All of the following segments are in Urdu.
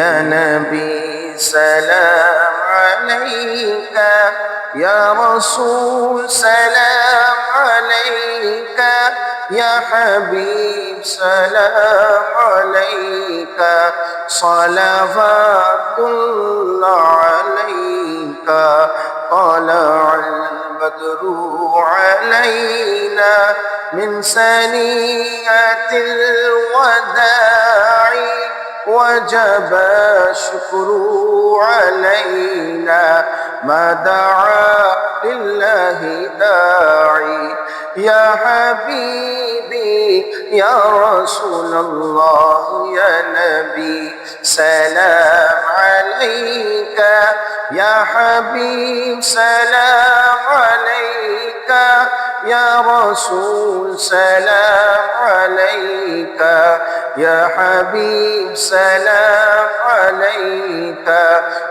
يا نبي سلام عليك، يا رسول سلام عليك، يا حبيب سلام عليك، صلوات الله عليك. طلع البدر علينا من ثنية الوداع، وجب الشكر علينا ما دعا لله داعي. يا حبيبي يا رسول الله يا نبي سلام عليك، يا حبيب سلام عليك، يا رسول سلام عليك، يا حبيب سلام عليك،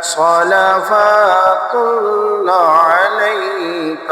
صلوات الله عليك.